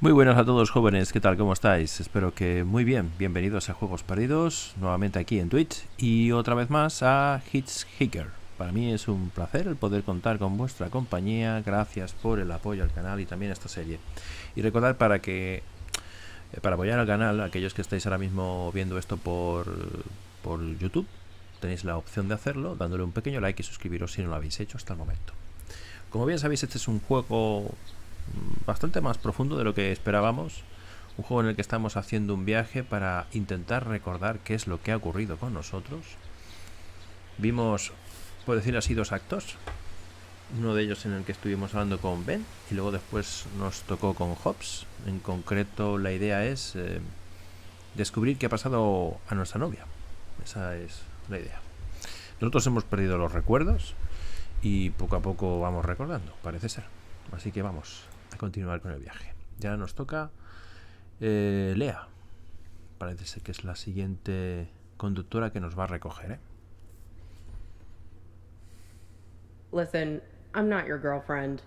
Muy buenas a todos jóvenes, ¿qué tal? ¿Cómo estáis? Espero que muy bien. Bienvenidos a Juegos Perdidos, nuevamente aquí en Twitch y otra vez más a Hitchhiker. Para mí es un placer el poder contar con vuestra compañía. Gracias por el apoyo al canal y también a esta serie. Y recordad para apoyar al canal, aquellos que estáis ahora mismo viendo esto por YouTube, tenéis la opción de hacerlo dándole un pequeño like y suscribiros si no lo habéis hecho hasta el momento. Como bien sabéis, este es un juego bastante más profundo de lo que esperábamos. Un juego en el que estamos haciendo un viaje para intentar recordar qué es lo que ha ocurrido con nosotros. Vimos, por decir así, dos actos. Uno de ellos en el que estuvimos hablando con Ben y luego después nos tocó con Hobbs. En concreto, la idea es descubrir qué ha pasado a nuestra novia. Esa es la idea. Nosotros hemos perdido los recuerdos y poco a poco vamos recordando, parece ser. Así que vamos a continuar con el viaje. Ya nos toca Lea. Parece ser que es la siguiente conductora que nos va a recoger, ¿eh? Listen, I'm not your girlfriend.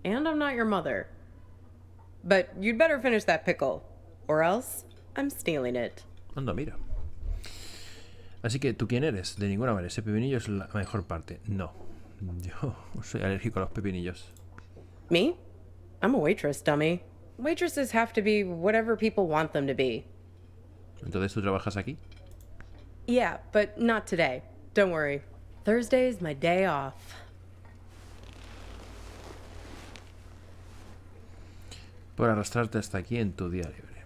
And I'm not your mother. But you'd better finish that pickle, or else I'm stealing it. Anda, mira. Así que, ¿tú quién eres? De ninguna manera, ese pepinillo es la mejor parte. No, yo soy alérgico a los pepinillos. Me? I'm a waitress, dummy. Waitresses have to be whatever people want them to be. ¿Entonces tú trabajas aquí? Yeah, but not today. Don't worry. Thursday's my day off. Por arrastrarte hasta aquí en tu día libre.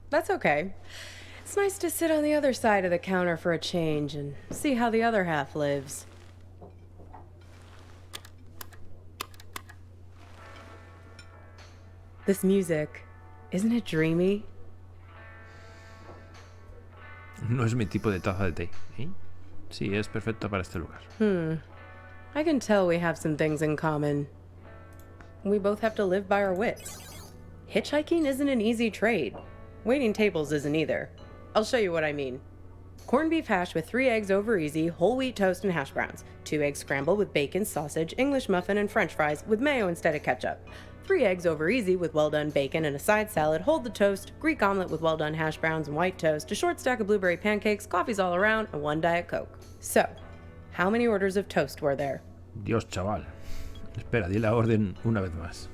That's okay. It's nice to sit on the other side of the counter for a change and see how the other half lives. This music, isn't it dreamy? No es mi tipo de taza de té, ¿eh? Sí, es perfecta para este lugar. I can tell we have some things in common. We both have to live by our wits. Hitchhiking isn't an easy trade. Waiting tables isn't either. I'll show you what I mean. Corned beef hash with 3 eggs over easy, whole wheat toast and hash browns. 2 eggs scrambled with bacon, sausage, English muffin, and french fries with mayo instead of ketchup. 3 eggs over easy with well-done bacon and a side salad, hold the toast, Greek omelet with well-done hash browns and white toast, a short stack of blueberry pancakes, coffees all around, and 1 Diet Coke. So, how many orders of toast were there? Dios, chaval. Espera, di la orden una vez más.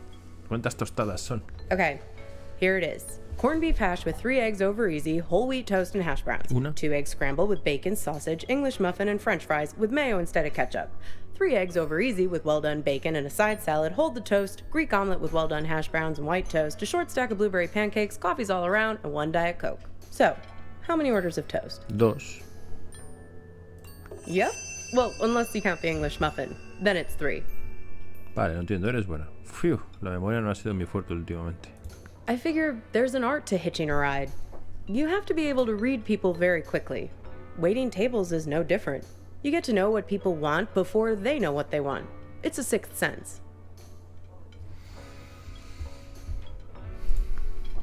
¿Cuántas tostadas son? Okay, here it is. Corned beef hash with 3 eggs over easy, whole wheat toast and hash browns. Una. 2 eggs scrambled with bacon, sausage, English muffin, and french fries with mayo instead of ketchup. 3 eggs over easy with well-done bacon and a side salad, hold the toast, Greek omelet with well-done hash browns and white toast, a short stack of blueberry pancakes, coffees all around, and 1 Diet Coke. So, how many orders of toast? 2. Yep. Well, unless you count the English muffin. Then it's 3. Vale, no entiendo, eres buena. Fiu, la memoria no ha sido muy fuerte últimamente. I figure there's an art to hitching a ride. You have to be able to read people very quickly. Waiting tables is no different. You get to know what people want before they know what they want. It's a sixth sense.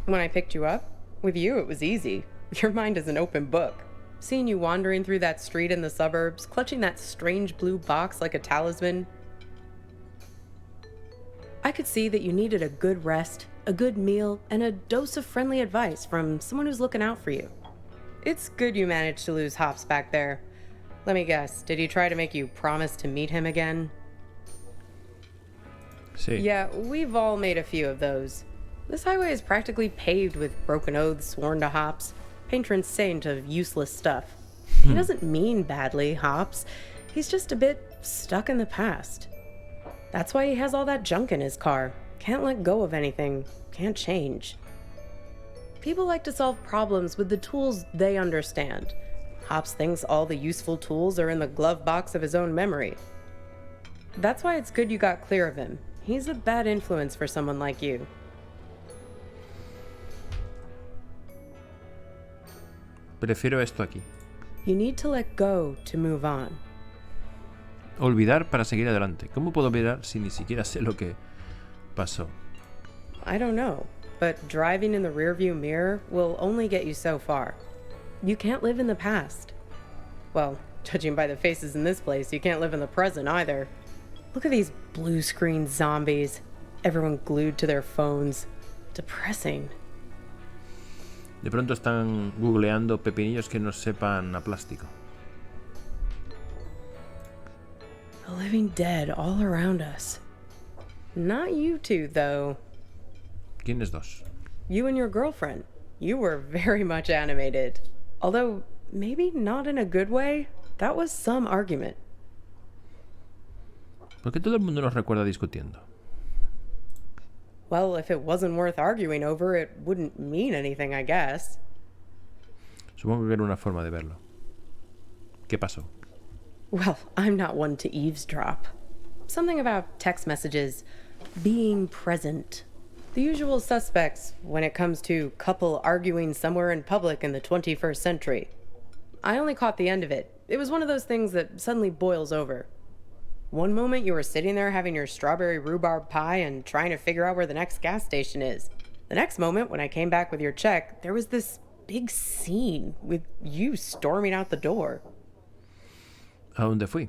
When I picked you up, with you it was easy. Your mind is an open book. Seeing you wandering through that street in the suburbs, clutching that strange blue box like a talisman, I could see that you needed a good rest, a good meal, and a dose of friendly advice from someone who's looking out for you. It's good you managed to lose Hops back there. Let me guess, did he try to make you promise to meet him again? Sí. Yeah, we've all made a few of those. This highway is practically paved with broken oaths sworn to Hops, patron saint of useless stuff. He doesn't mean badly, Hops. He's just a bit stuck in the past. That's why he has all that junk in his car. Can't let go of anything. Can't change. People like to solve problems with the tools they understand. Hops thinks all the useful tools are in the glove box of his own memory. That's why it's good you got clear of him. He's a bad influence for someone like you. Prefiero esto aquí. You need to let go to move on. Olvidar para seguir adelante. ¿Cómo puedo olvidar si ni siquiera sé lo que pasó? I don't know, but driving in the rearview mirror will only get you so far. You can't live in the past. Well, Judging by the faces in this place, you can't live in the present either. Look at these blue screen zombies. Everyone glued to their phones. Depressing. De pronto están googleando pepinillos que no sepan a plástico. The living dead all around us. Not you two, though. ¿Quiénes dos? You and your girlfriend. You were very much animated. Although, maybe not in a good way. That was some argument. ¿Por qué todo el mundo nos recuerda discutiendo? Well, if it wasn't worth arguing over, it wouldn't mean anything, I guess. Supongo que era una forma de verlo. ¿Qué pasó? Well, I'm not one to eavesdrop. Something about text messages, being present. The usual suspects when it comes to couple arguing somewhere in public in the 21st century. I only caught the end of it. It was one of those things that suddenly boils over. One moment you were sitting there having your strawberry rhubarb pie and trying to figure out where the next gas station is. The next moment, when I came back with your check, there was this big scene with you storming out the door. ¿A dónde fui?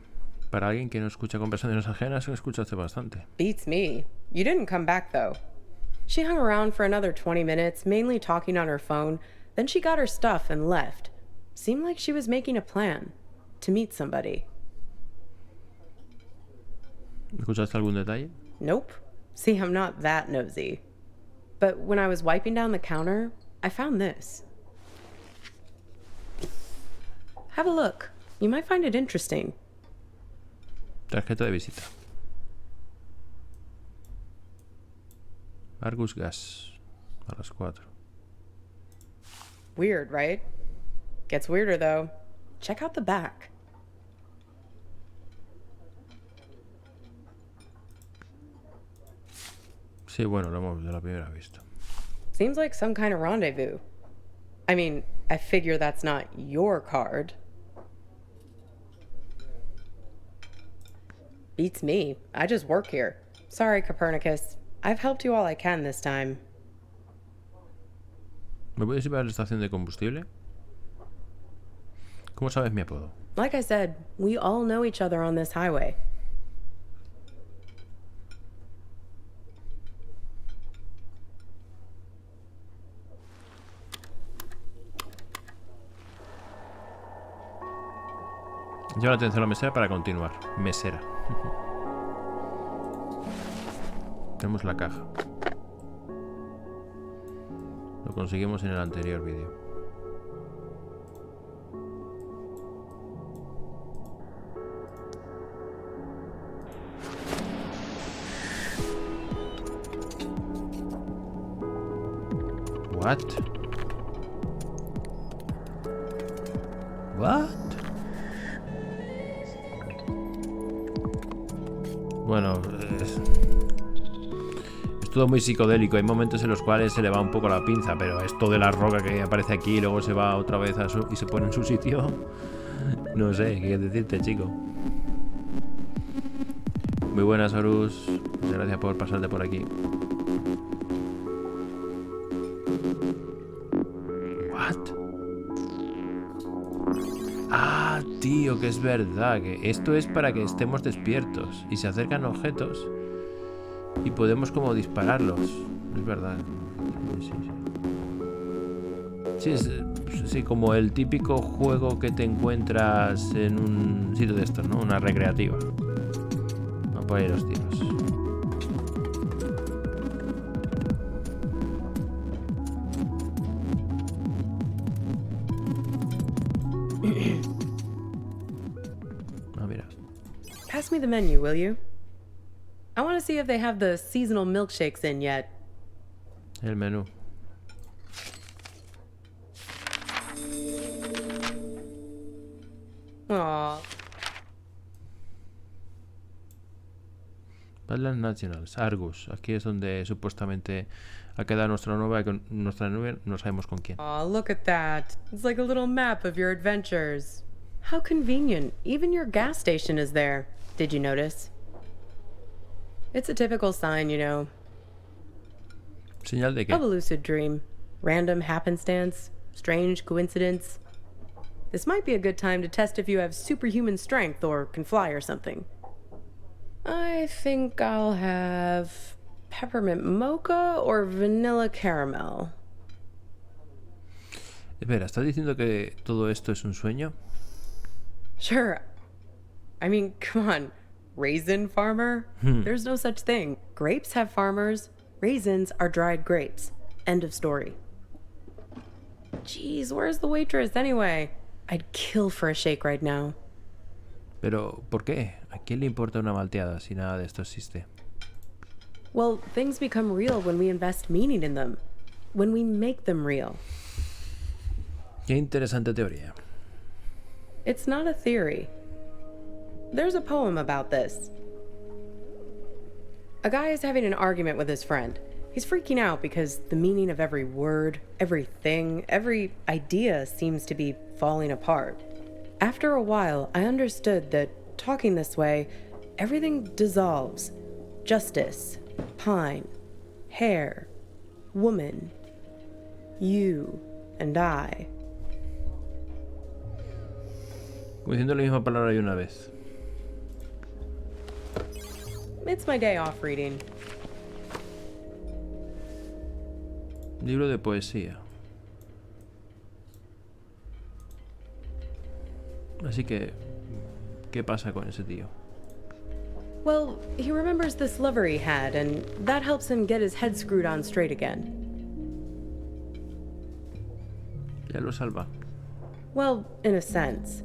Para alguien que no escucha conversaciones ajenas, escuchaste bastante. Beats me. You didn't come back, though. She hung around for another 20 minutes, mainly talking on her phone. Then she got her stuff and left. Seemed like she was making a plan to meet somebody. ¿Escuchaste algún detalle? Nope. See, I'm not that nosy. But when I was wiping down the counter, I found this. Have a look. You might find it interesting. Tarjeta de visita. Argus Gas. A las 4. Weird, right? Gets weirder, though. Check out the back. Sí, bueno, lo hemos de la primera vista. Seems like some kind of rendezvous. I mean, I figure that's not your card. Beats me. I just work here. Sorry, Copernicus. I've helped you all I can this time. ¿Me puedes llevar a la estación de combustible? ¿Cómo sabes mi apodo? Like I said, we all know each other on this highway. Lleva la atención a la mesera para continuar. Mesera. Tenemos la caja. Lo conseguimos en el anterior vídeo. What? What? Bueno, es todo muy psicodélico. Hay momentos en los cuales se le va un poco la pinza, pero esto de la roca que aparece aquí y luego se va otra vez y se pone en su sitio. No sé, qué decirte, chico. Muy buenas, Horus. Muchas gracias por pasarte por aquí. What? Ah, tío, que es verdad que esto es para que estemos despiertos y se acercan objetos y podemos como dispararlos. Es verdad. Sí, como el típico juego que te encuentras en un sitio de estos, ¿no? Una recreativa. No por ahí los tiros. Pass me the menu, will you? I want to see if they have the seasonal milkshakes in yet. El menú. Aww. Badlands Nationals, Argus. Aquí es donde supuestamente ha quedado nuestra nube no sabemos con quién. Aw, look at that. It's like a little map of your adventures. How convenient. Even your gas station is there. Did you notice? It's a typical sign, you know. ¿Señal de qué? Of a lucid dream. Random happenstance. Strange coincidence. This might be a good time to test if you have superhuman strength or can fly or something. I think I'll have peppermint mocha or vanilla caramel. Espera, ¿estás diciendo que todo esto es un sueño? Sure. I mean, come on. Raisin farmer? There's no such thing. Grapes have farmers. Raisins are dried grapes. End of story. Jeez, where's the waitress anyway? I'd kill for a shake right now. Pero, ¿por qué? ¿A quién le importa una malteada si nada de esto existe? Well, things become real when we invest meaning in them. When we make them real. Qué interesante teoría. It's not a theory. There's a poem about this. A guy is having an argument with his friend. He's freaking out because the meaning of every word, everything, every idea seems to be falling apart. After a while, I understood that talking this way, everything dissolves. Justice, pine, hair, woman, you and I. Como diciendo la misma palabra y una vez. It's my day off reading. Libro de poesía. Así que, ¿qué pasa con ese tío? Well, he remembers this lover he had, and that helps him get his head screwed on straight again. Ya lo salva. Well, in a sense.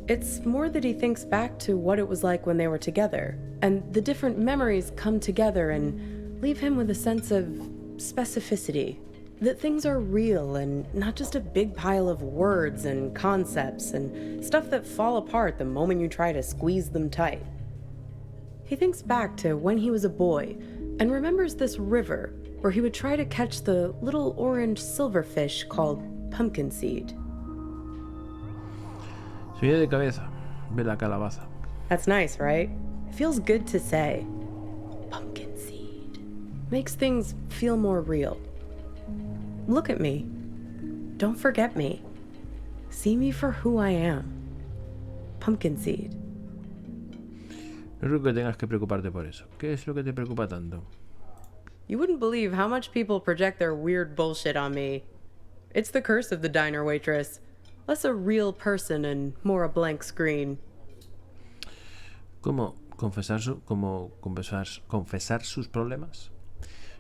It's more that he thinks back to what it was like when they were together, and the different memories come together and leave him with a sense of specificity. That things are real and not just a big pile of words and concepts and stuff that fall apart the moment you try to squeeze them tight. He thinks back to when he was a boy and remembers this river where he would try to catch the little orange silverfish called pumpkin seed. Sueño de cabeza. Ve la calabaza. That's nice, right? It feels good to say. Pumpkin seed. Makes things feel more real. Look at me. Don't forget me. See me for who I am. Pumpkin seed. No creo que tengas que preocuparte por eso. ¿Qué es lo que te preocupa tanto? You wouldn't believe how much people project their weird bullshit on me. It's the curse of the diner waitress. Less a real person and more a blank screen. ¿Cómo confesar sus problemas?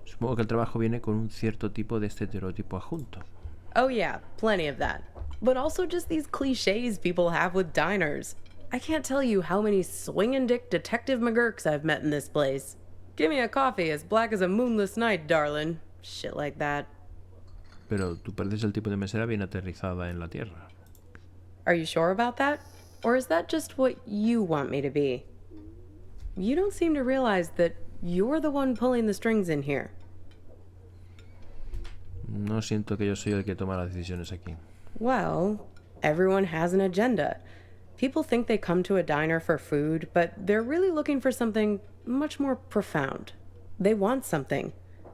Supongo que el trabajo viene con un cierto tipo de estereotipo adjunto. Oh yeah, plenty of that. But also just these cliches people have with diners. I can't tell you how many swingin' dick detective McGurks I've met in this place. Give me a coffee as black as a moonless night, darling. Shit like that. Pero tú pareces el tipo de mesera bien aterrizada en la tierra. Are you sure about that? Or is that just what you want me to be? You don't seem to realize that you're the one pulling the strings in here. No siento que yo soy el que toma las decisiones aquí. Well, everyone has an agenda. People think they come to a diner for food, but they're really looking for something much more profound. They want something,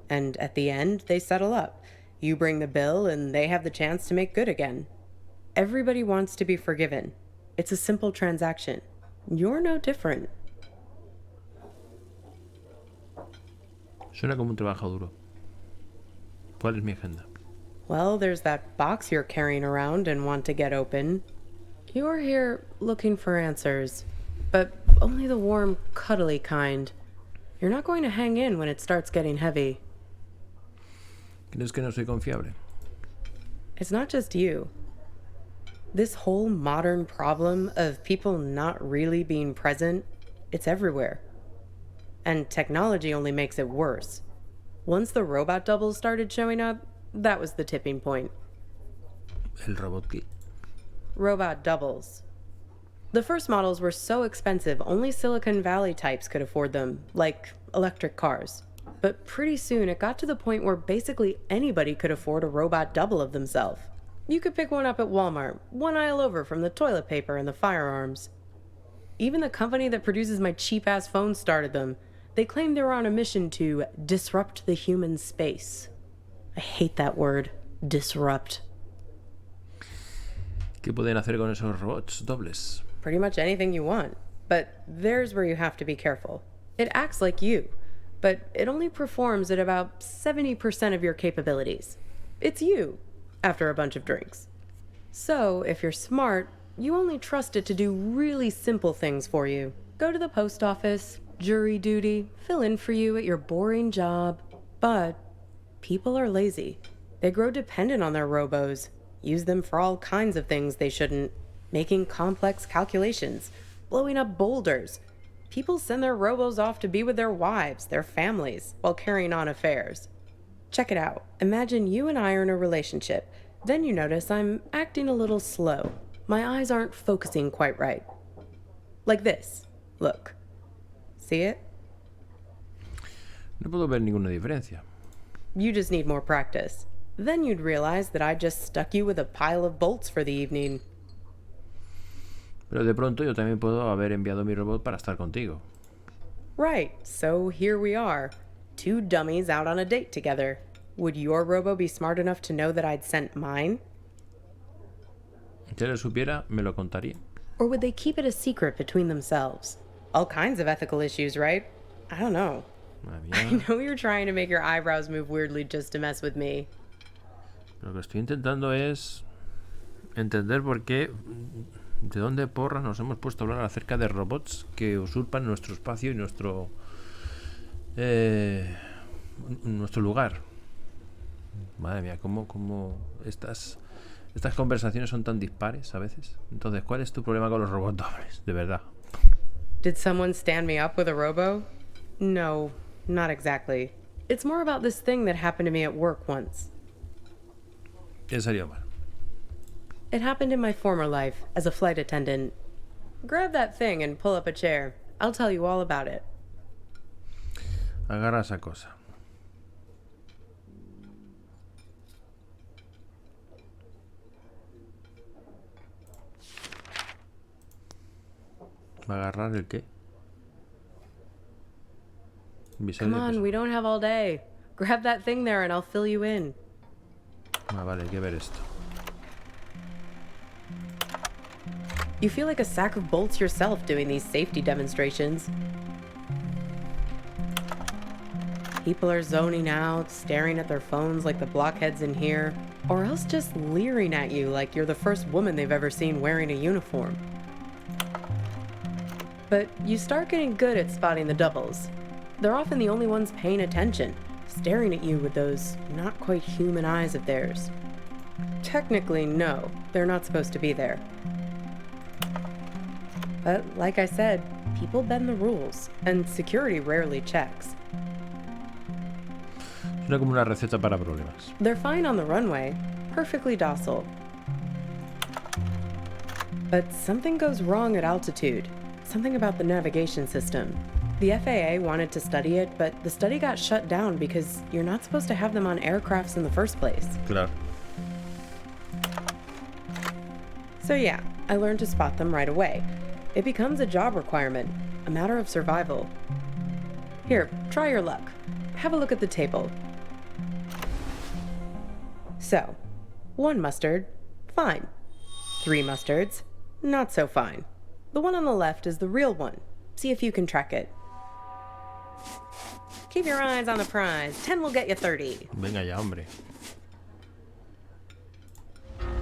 and at the end, they settle up. You bring the bill, and they have the chance to make good again. Everybody wants to be forgiven. It's a simple transaction. You're no different. Suena como un trabajo duro. ¿Cuál es mi agenda? Well, there's that box you're carrying around and want to get open. You're here looking for answers, but only the warm, cuddly kind. You're not going to hang in when it starts getting heavy. ¿Crees que no soy confiable? It's not just you. This whole modern problem of people not really being present, it's everywhere. And technology only makes it worse. Once the robot doubles started showing up, that was the tipping point. El robot kit. Robot doubles. The first models were so expensive, only Silicon Valley types could afford them, like electric cars. But pretty soon it got to the point where basically anybody could afford a robot double of themselves. You could pick one up at Walmart, one aisle over from the toilet paper and the firearms. Even the company that produces my cheap-ass phone started them. They claimed they were on a mission to disrupt the human space. I hate that word, disrupt. ¿Qué ¿Qué pueden hacer con esos robots dobles? Pretty much anything you want. But there's where you have to be careful. It acts like you, but it only performs at about 70% of your capabilities. It's you, after a bunch of drinks. So, if you're smart, you only trust it to do really simple things for you. Go to the post office, jury duty, fill in for you at your boring job. But people are lazy. They grow dependent on their robos, use them for all kinds of things they shouldn't, making complex calculations, blowing up boulders. People send their robos off to be with their wives, their families, while carrying on affairs. Check it out. Imagine you and I are in a relationship. Then you notice I'm acting a little slow. My eyes aren't focusing quite right. Like this. Look. See it? No puedo ver ninguna diferencia. You just need more practice. Then you'd realize that I just stuck you with a pile of bolts for the evening. Pero de pronto yo también puedo haber enviado mi robot para estar contigo. Right, so here we are. Two dummies out on a date together. Would your robo be smart enough to know that I'd sent mine? Si él supiera, me lo contaría. Or would they keep it a secret between themselves? All kinds of ethical issues, right? I don't know. I know you're trying to make your eyebrows move weirdly just to mess with me. Lo que estoy intentando es entender por qué, de dónde porras nos hemos puesto a hablar acerca de robots que usurpan nuestro espacio y nuestro lugar. Madre mía, cómo estas conversaciones son tan dispares a veces. Entonces, ¿cuál es tu problema con los robots dobles? De verdad. Did someone stand me up with a robo? No, not exactly. It's more about this thing that happened to me at work once. ¿Qué sería mal? It happened in my former life as a flight attendant. Grab that thing and pull up a chair. I'll tell you all about it. Agarra esa cosa. ¿Va a agarrar el qué? Come on, we don't have all day. Grab that thing there and I'll fill you in. Vale, hay que ver esto. You feel like a sack of bolts yourself doing these safety demonstrations. People are zoning out, staring at their phones like the blockheads in here, or else just leering at you like you're the first woman they've ever seen wearing a uniform. But you start getting good at spotting the doubles. They're often the only ones paying attention, staring at you with those not quite human eyes of theirs. Technically, no, they're not supposed to be there. But like I said, people bend the rules, and security rarely checks. Suena como una receta para problemas. They're fine on the runway, perfectly docile. But something goes wrong at altitude. Something about the navigation system. The FAA wanted to study it, but the study got shut down because you're not supposed to have them on aircrafts in the first place. Claro. So yeah, I learned to spot them right away. It becomes a job requirement, a matter of survival. Here, try your luck. Have a look at the table. So, 1 mustard, fine. 3 mustards, not so fine. The one on the left is the real one. See if you can track it. Keep your eyes on the prize. 10 will get you 30. Venga ya, hombre.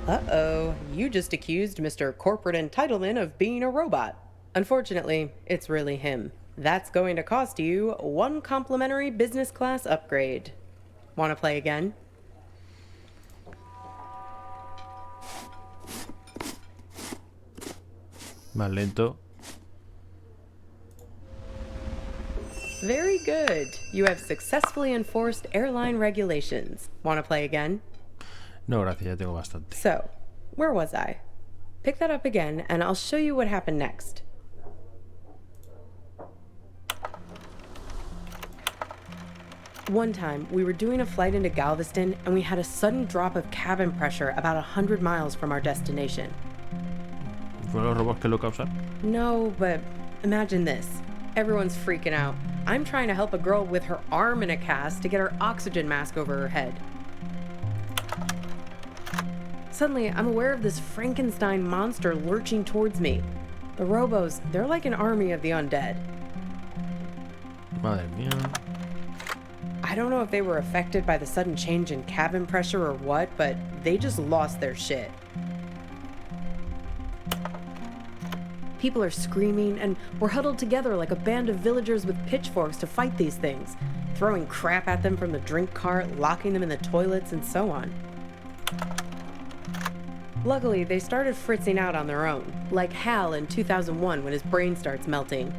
Uh-oh, you just accused Mr. Corporate Entitlement of being a robot. Unfortunately, it's really him. That's going to cost you 1 complimentary business class upgrade. Want to play again? Más lento. Very good. You have successfully enforced airline regulations. Want to play again? No, gracias, ya tengo bastante. So, where was I? Pick that up again, and I'll show you what happened next. One time, we were doing a flight into Galveston, and we had a sudden drop of cabin pressure about 100 miles from our destination. ¿Fueron los robots que lo causan? No, but imagine this. Everyone's freaking out. I'm trying to help a girl with her arm in a cast to get her oxygen mask over her head. Suddenly, I'm aware of this Frankenstein monster lurching towards me. The robos, they're like an army of the undead. Madre mía. I don't know if they were affected by the sudden change in cabin pressure or what, but they just lost their shit. People are screaming, and we're huddled together like a band of villagers with pitchforks to fight these things, throwing crap at them from the drink cart, locking them in the toilets, and so on. Luckily, they started fritzing out on their own, like Hal in 2001 when his brain starts melting.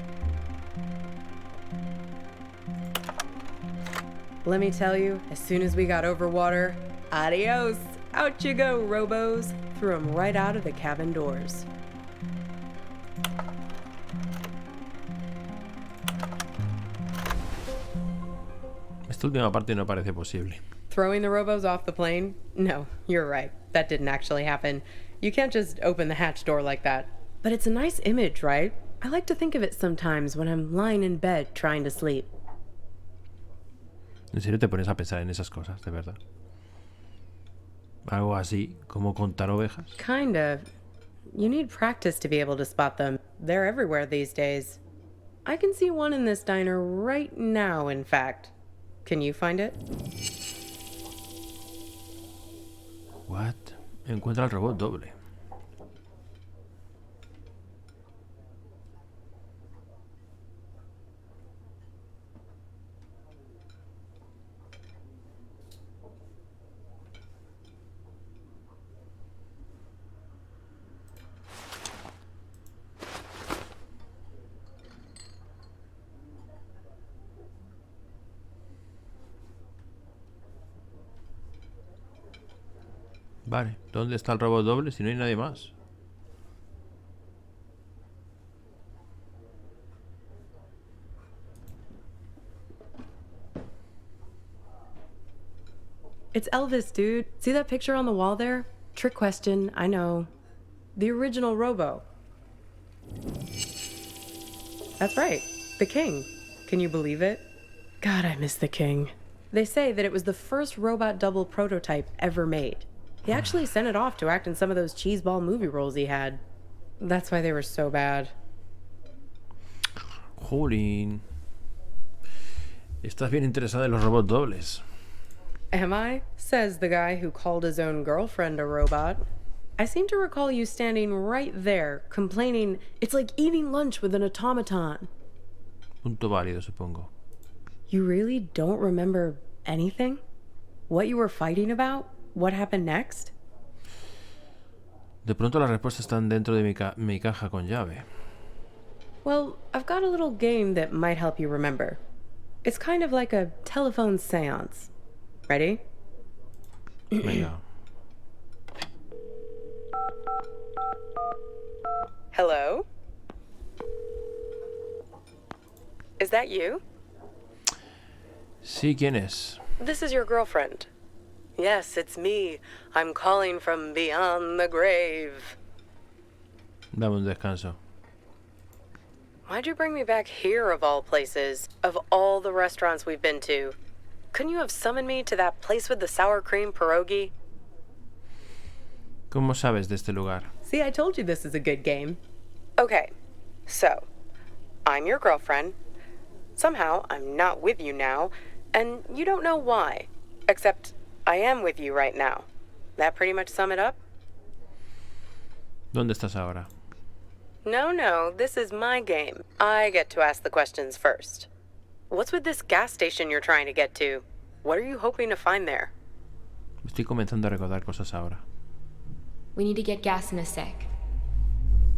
Let me tell you, as soon as we got over water, adios! Out you go, robos! Threw them right out of the cabin doors. Esta última parte no parece posible. Throwing the robos off the plane? No, you're right. That didn't actually happen. You can't just open the hatch door like that. But it's a nice image, right? I like to think of it sometimes when I'm lying in bed trying to sleep. ¿En serio te pones a pensar en esas cosas, de verdad? Algo así, como contar ovejas. Kind of. You need practice to be able to spot them. They're everywhere these days. I can see one in this diner right now, in fact. Can you find it? What? Encuentra el robot doble. Vale, ¿dónde está el robot doble si no hay nadie más? It's Elvis, dude. See that picture on the wall there? Trick question, I know. The original Robo. That's right, the King. Can you believe it? God, I miss the King. They say that it was the first robot double prototype ever made. He actually sent it off to act in some of those cheeseball movie roles he had. That's why they were so bad. Jolín. Estás bien interesada en los robots dobles. Am I? Says the guy who called his own girlfriend a robot. I seem to recall you standing right there, complaining it's like eating lunch with an automaton. Punto válido, supongo. You really don't remember anything? What you were fighting about? What happened next? De pronto las respuestas están dentro de mi caja con llave. Well, I've got a little game that might help you remember. It's kind of like a telephone seance. Ready? Venga. Hello? Is that you? Sí, ¿quién es? This is your girlfriend. Yes, it's me. I'm calling from beyond the grave. Dame un descanso. Why'd you bring me back here of all places? Of all the restaurants we've been to? Couldn't you have summoned me to that place with the sour cream pierogi? ¿Cómo sabes de este lugar? See, I told you this is a good game. Okay, so, I'm your girlfriend. Somehow, I'm not with you now, and you don't know why. Except, I am with you right now. That pretty much sum it up? ¿Dónde estás ahora? No, this is my game. I get to ask the questions first. What's with this gas station you're trying to get to? What are you hoping to find there? Estoy comenzando a recordar cosas ahora. We need to get gas in a sec.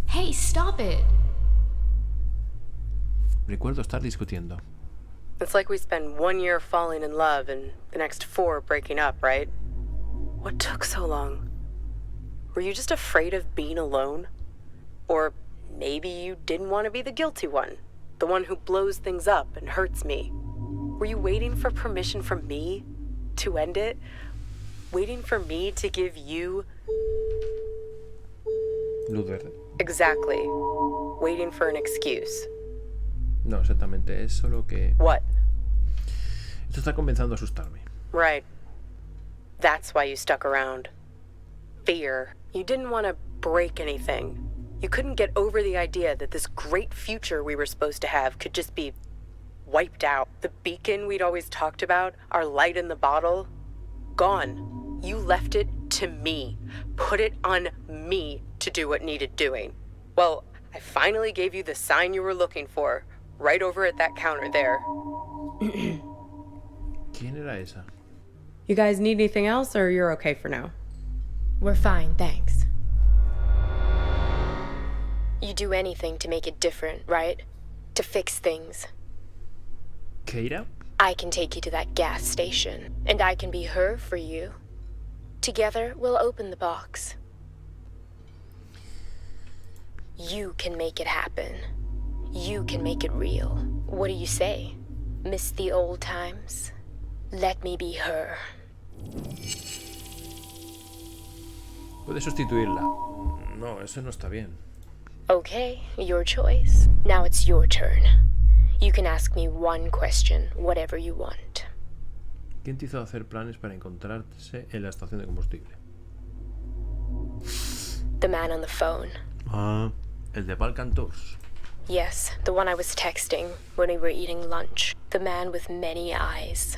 Hey, stop it! Recuerdo estar discutiendo. It's like we spend 1 year falling in love and the next 4 breaking up, right? What took so long? Were you just afraid of being alone? Or maybe you didn't want to be the guilty one, the one who blows things up and hurts me. Were you waiting for permission from me to end it? Waiting for me to give you... Luz verde. Exactly. Waiting for an excuse. No, exactamente. Es solo que... What? Esto está comenzando a asustarme. Right. That's why you stuck around. fear. You didn't want to break anything. You couldn't get over the idea that this great future we were supposed to have could just be wiped out. The beacon we'd always talked about, our light in the bottle, gone. You left it to me. Put it on me to do what needed doing. Well, I finally gave you the sign you were looking for, right over at that counter there. ¿Quién era esa? You guys need anything else, or you're okay for now? We're fine, thanks. You do anything to make it different, right? To fix things. ¿Keira? I can take you to that gas station, and I can be her for you. Together, we'll open the box. You can make it happen. You can make it real. What do you say? Miss the old times? Let me be her. Puede sustituirla. No, eso no está bien. Okay, your choice. Now it's your turn. You can ask me one question, whatever you want. ¿Quién te hizo hacer planes para encontrarse en la estación de combustible? The man on the phone. Ah, el de Balkan Tours. Yes, the one I was texting when we were eating lunch. The man with many eyes.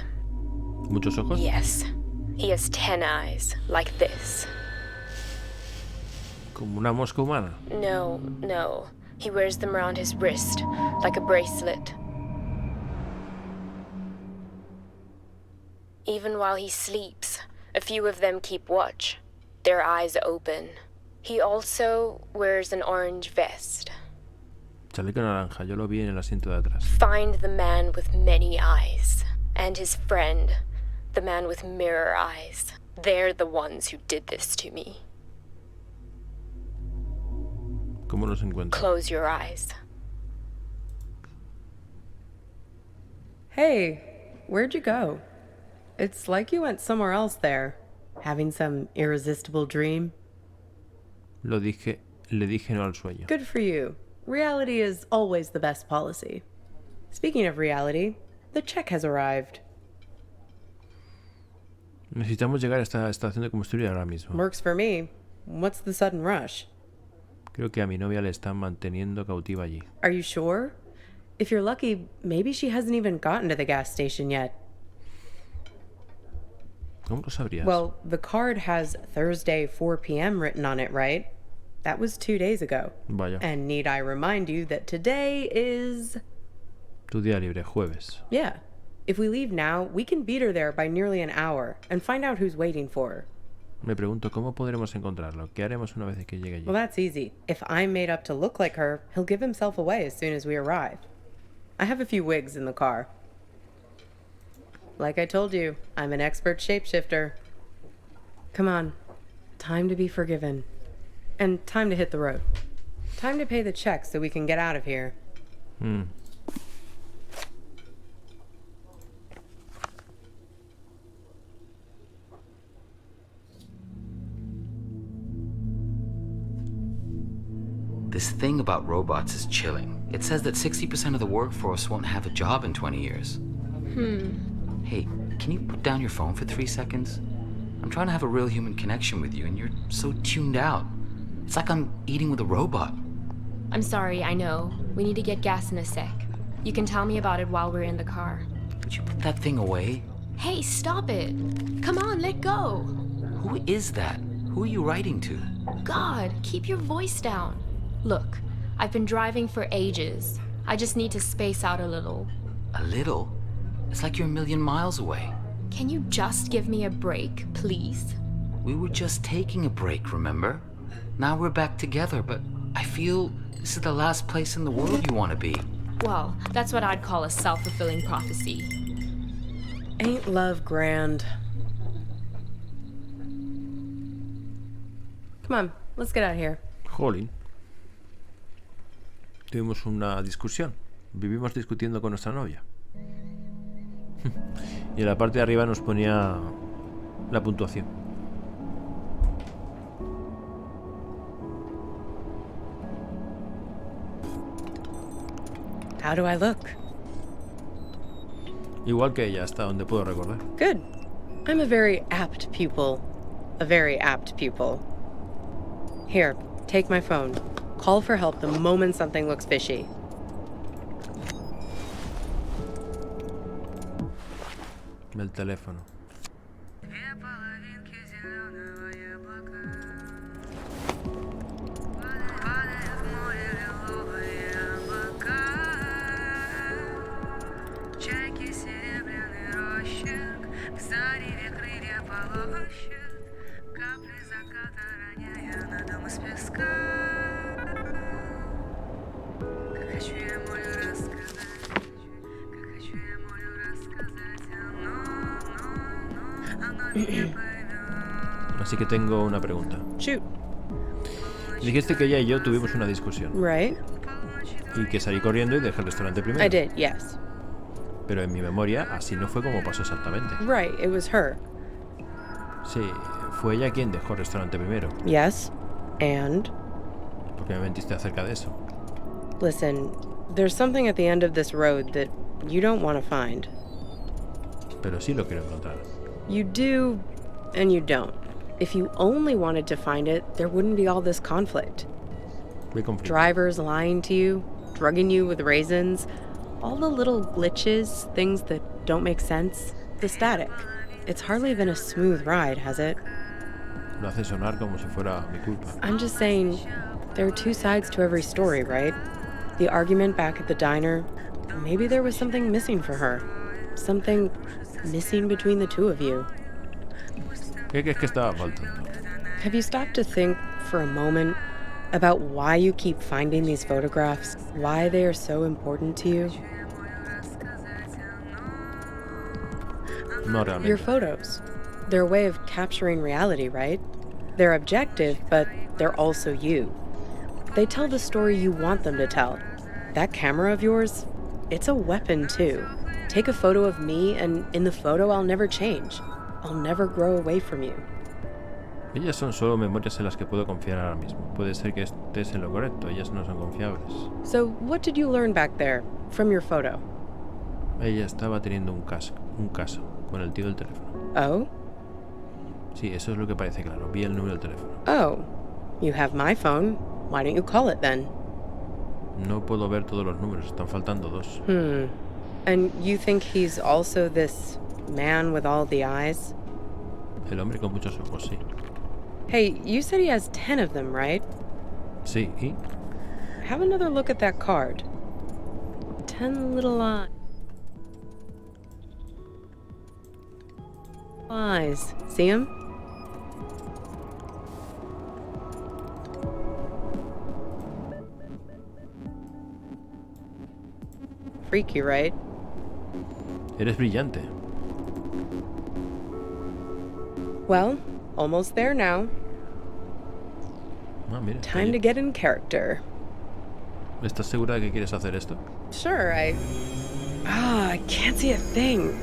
¿Muchos ojos? Yes. He has 10 eyes, like this. ¿Como una mosca humana? No. He wears them around his wrist, like a bracelet. Even while he sleeps, a few of them keep watch, their eyes open. He also wears an orange vest. Chaleco naranja, yo lo vi en el asiento de atrás. Find the man with many eyes, and his friend, the man with mirror eyes. They're the ones who did this to me. ¿Cómo los encuentro? Close your eyes. Hey, where'd you go? It's like you went somewhere else there, having some irresistible dream. Le dije no al sueño. Good for you. Reality is always the best policy. Speaking of reality, the check has arrived. Necesitamos llegar a esta estación de combustible ahora mismo. Works for me. What's the sudden rush? Creo que a mi novia le están manteniendo cautiva allí. Are you sure? If you're lucky, maybe she hasn't even gotten to the gas station yet. ¿Cómo lo sabrías? Well, the card has Thursday 4 p.m. written on it, right? That was 2 days ago. Vaya. And need I remind you that today is... Tu día libre, jueves. Yeah. If we leave now, we can beat her there by nearly an hour and find out who's waiting for her. Me pregunto cómo podremos encontrarlo. ¿Qué haremos una vez que llegue allí? Well, that's easy. If I'm made up to look like her, he'll give himself away as soon as we arrive. I have a few wigs in the car. Like I told you, I'm an expert shapeshifter. Come on. Time to be forgiven. And time to hit the road. Time to pay the check so we can get out of here. This thing about robots is chilling. It says that 60% of the workforce won't have a job in 20 years. Hey, can you put down your phone for 3 seconds? I'm trying to have a real human connection with you, and you're so tuned out. It's like I'm eating with a robot. I'm sorry, I know. We need to get gas in a sec. You can tell me about it while we're in the car. Would you put that thing away? Hey, stop it! Come on, let go! Who is that? Who are you writing to? God, keep your voice down. Look, I've been driving for ages. I just need to space out a little. A little? It's like you're a million miles away. Can you just give me a break, please? We were just taking a break, remember? Now we're back together, but I feel this is the last place in the world you want to be. Well, that's what I'd call a self-fulfilling prophecy. Ain't love grand? Come on, let's get out of here. Jolín. Tuvimos una discusión. Vivimos discutiendo con nuestra novia. Y en la parte de arriba nos ponía la puntuación. How do I look? Igual que ella, hasta donde puedo recordar. Good. I'm a very apt pupil. A very apt pupil. Here, take my phone. Call for help the moment something looks fishy. El teléfono. Así que tengo una pregunta. Shoot. Dijiste que ella y yo tuvimos una discusión Right? y que salí corriendo y dejé el restaurante primero. I did, yes. Pero en mi memoria así no fue como pasó exactamente. Right, it was her. Sí, fue ella quien dejó el restaurante primero. Yes. And? ¿Por qué me mentiste acerca de eso? Listen, there's something at the end of this road that you don't want to find. Pero sí lo quiero encontrar. You do, and you don't. If you only wanted to find it, there wouldn't be all this conflict. Ve conflicto. Drivers lying to you, drugging you with raisins, all the little glitches, things that don't make sense, the static. It's hardly been a smooth ride, has it? Lo hace sonar como si fuera mi culpa. I'm just saying, there are two sides to every story, right? The argument back at the diner, maybe there was something missing for her. Something missing between the two of you. ¿Qué crees que estaba faltando? Have you stopped to think for a moment about why you keep finding these photographs? Why they are so important to you? No realmente. Your photos. They're a way of capturing reality, right? They're objective, but they're also you. They tell the story you want them to tell. That camera of yours, it's a weapon too. Take a photo of me, and in the photo I'll never change. I'll never grow away from you. Ellas son solo memorias en las que puedo confiar ahora mismo. Puede ser que estés en lo correcto, ellas no son confiables. So, what did you learn back there from your photo? Ella estaba teniendo un caso con el tío del teléfono. Oh? Sí, eso es lo que parece claro. Vi el número del teléfono. Oh. You have my phone. Why don't you call it then? No puedo ver todos los números, están faltando dos. And you think he's also this man with all the eyes? El hombre con muchos ojos, sí. Hey, you said he has 10 of them, right? Sí, y Have another look at that card. 10 little eyes. See him? Freaky, right? eres brillante. Well, almost there now. Ah, mira. Time to get in character. ¿Estás segura de que quieres hacer esto? Sure, I can't see a thing.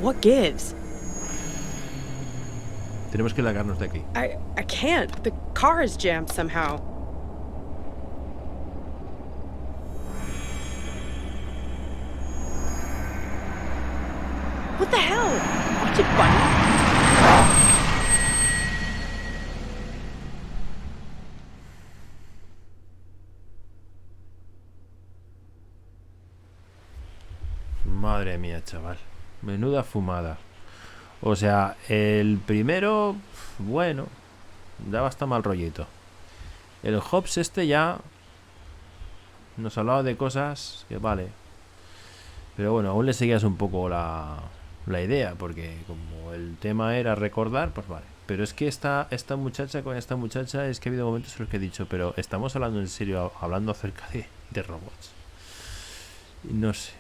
What gives? Tenemos que largarnos de aquí. I can't. The car is jammed somehow. What the hell? Watch it, buddy. Madre mía, chaval. Menuda fumada. O sea, el primero, bueno, daba hasta mal rollito. El Hobbs este ya nos hablaba de cosas que vale. Pero bueno, aún le seguías un poco la idea, porque como el tema era recordar, pues vale. Pero es que esta muchacha con esta muchacha es que ha habido momentos en los que he dicho, pero estamos hablando en serio, hablando acerca de robots. Y no sé.